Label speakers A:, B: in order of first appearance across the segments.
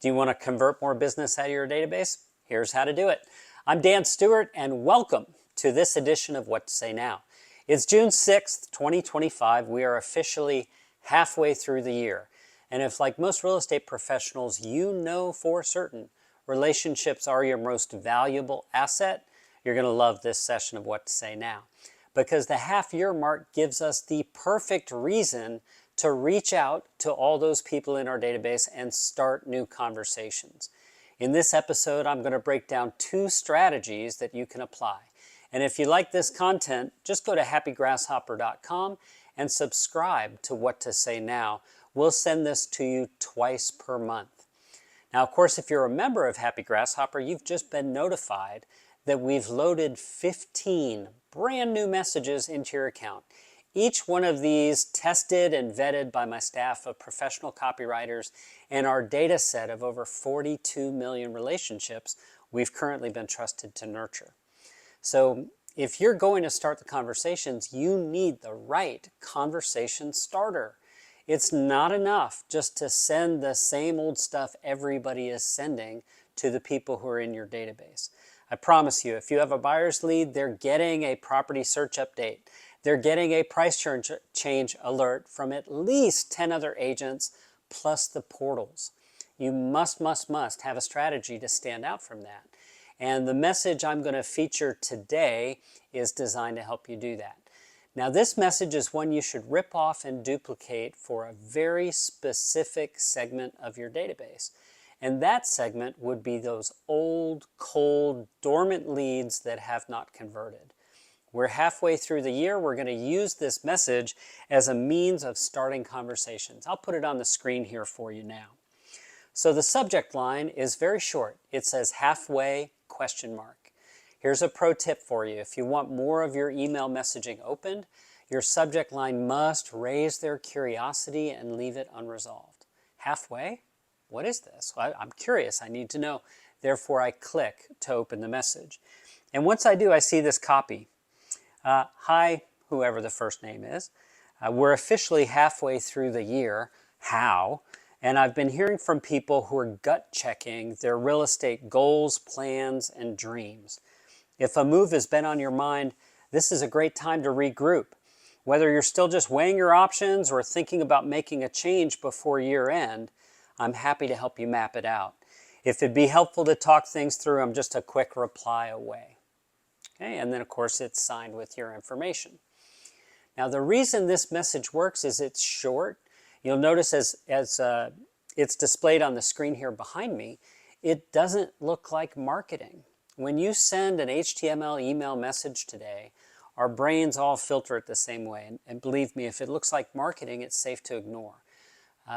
A: Do you want to convert more business out of your database? Here's how to do it. I'm Dan Stewart, and welcome to this edition of What to Say Now. It's June 6th, 2025. We are officially halfway through the year. And if, like most real estate professionals, you know for certain relationships are your most valuable asset, you're going to love this session of What to Say Now. Because the half-year mark gives us the perfect reason to reach out to all those people in our database and start new conversations. In this episode, I'm going to break down 2 strategies that you can apply. And if you like this content, just go to happygrasshopper.com and subscribe to What to Say Now. We'll send this to you twice per month. Now, of course, if you're a member of Happy Grasshopper, you've just been notified that we've loaded 15 brand new messages into your account. Each one of these tested and vetted by my staff of professional copywriters and our data set of over 42 million relationships we've currently been trusted to nurture. So if you're going to start the conversations, you need the right conversation starter. It's not enough just to send the same old stuff everybody is sending to the people who are in your database. I promise you, if you have a buyer's lead, they're getting a property search update. They're getting a price change alert from at least 10 other agents plus the portals. You must have a strategy to stand out from that. And the message I'm going to feature today is designed to help you do that. Now, this message is one you should rip off and duplicate for a very specific segment of your database. And that segment would be those old, cold, dormant leads that have not converted. We're halfway through the year. We're going to use this message as a means of starting conversations. I'll put it on the screen here for you now. So the subject line is very short. It says halfway ? Here's a pro tip for you. If you want more of your email messaging opened, your subject line must raise their curiosity and leave it unresolved. Halfway? What is this? Well, I'm curious. I need to know. Therefore, I click to open the message. And once I do, I see this copy. Hi, whoever the first name is. We're officially halfway through the year. How? And I've been hearing from people who are gut checking their real estate goals, plans, and dreams. If a move has been on your mind, this is a great time to regroup. Whether you're still just weighing your options or thinking about making a change before year end, I'm happy to help you map it out. If it'd be helpful to talk things through, I'm just a quick reply away. Okay, and then of course it's signed with your information. Now the reason this message works is it's short. You'll notice as it's displayed on the screen here behind me, it doesn't look like marketing. When you send an HTML email message today, our brains all filter it the same way. And believe me, if it looks like marketing, it's safe to ignore.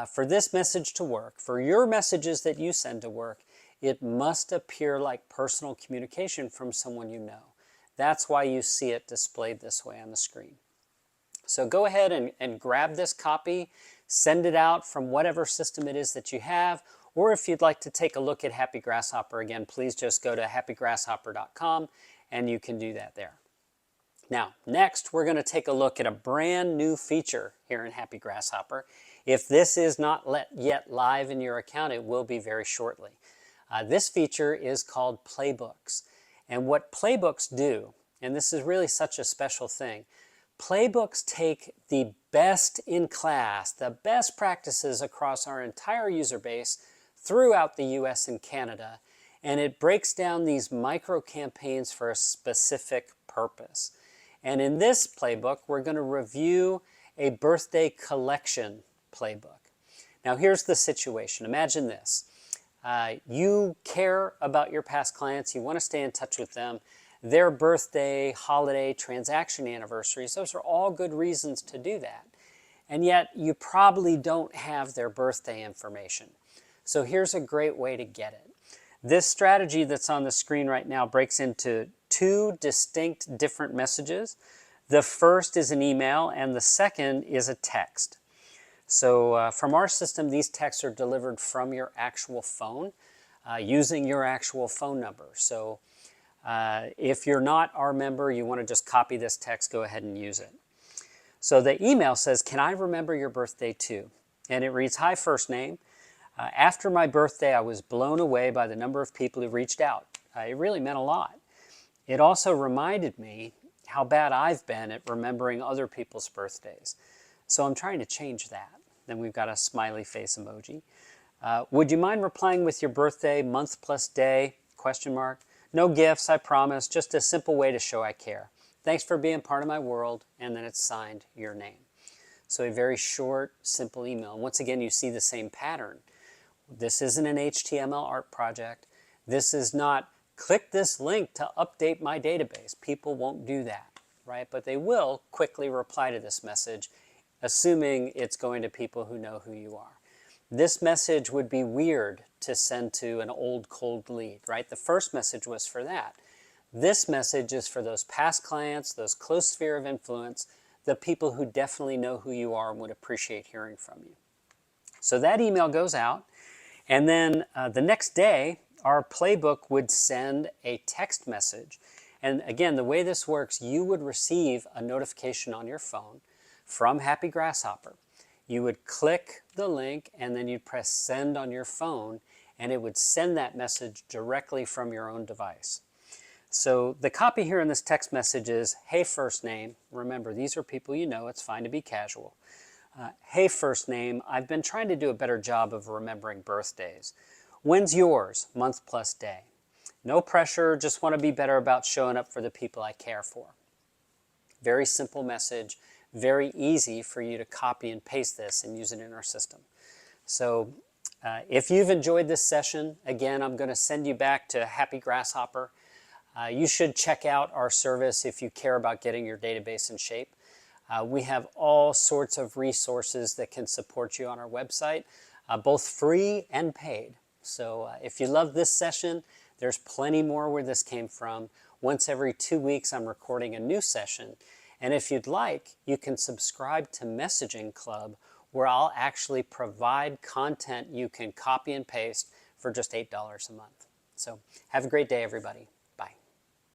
A: For this message to work, for your messages that you send to work, it must appear like personal communication from someone you know. That's why you see it displayed this way on the screen. So go ahead and grab this copy, send it out from whatever system it is that you have, or if you'd like to take a look at Happy Grasshopper again, please just go to happygrasshopper.com and you can do that there. Now, next we're going to take a look at a brand new feature here in Happy Grasshopper. If this is not yet live in your account, it will be very shortly. This feature is called Playbooks. And what Playbooks do, and this is really such a special thing, Playbooks take the best in class, the best practices across our entire user base throughout the US and Canada, and it breaks down these micro campaigns for a specific purpose. And in this playbook, we're going to review a birthday collection playbook. Now here's the situation. Imagine this. You care about your past clients. You want to stay in touch with them. Their birthday, holiday, transaction anniversaries, those are all good reasons to do that. And yet you probably don't have their birthday information. So here's a great way to get it. This strategy that's on the screen right now breaks into 2 distinct different messages. The first is an email and the second is a text. So from our system, these texts are delivered from your actual phone using your actual phone number. So if you're not our member, you want to just copy this text, go ahead and use it. So the email says, "Can I remember your birthday too?" And it reads, "Hi, first name. After my birthday, I was blown away by the number of people who reached out. It really meant a lot. It also reminded me how bad I've been at remembering other people's birthdays. So I'm trying to change that. Then we've got a smiley face emoji. Would you mind replying with your birthday, month plus day, question mark? No gifts, I promise, just a simple way to show I care. Thanks for being part of my world, and then it's signed your name. So a very short, simple email. Once again, you see the same pattern. This isn't an HTML art project. This is not click this link to update my database. People won't do that, right? But they will quickly reply to this message, assuming it's going to people who know who you are. This message would be weird to send to an old cold lead, right? The first message was for that. This message is for those past clients, those close sphere of influence, the people who definitely know who you are and would appreciate hearing from you. So that email goes out, and then the next day, our playbook would send a text message. And again, the way this works, you would receive a notification on your phone from Happy Grasshopper. You would click the link and then you'd press send on your phone, and it would send that message directly from your own device. So the copy here in this text message is, hey, first name. Remember, these are people you know. It's fine to be casual. Hey, first name. I've been trying to do a better job of remembering birthdays. When's yours? Month plus day. No pressure, just want to be better about showing up for the people I care for. Very simple message, very easy for you to copy and paste this and use it in our system. So if you've enjoyed this session, again, I'm going to send you back to Happy Grasshopper. You should check out our service if you care about getting your database in shape. We have all sorts of resources that can support you on our website, both free and paid. So if you love this session, there's plenty more where this came from. Once every 2 weeks, I'm recording a new session. And if you'd like, you can subscribe to Messaging Club, where I'll actually provide content you can copy and paste for just $8 a month. So have a great day, everybody.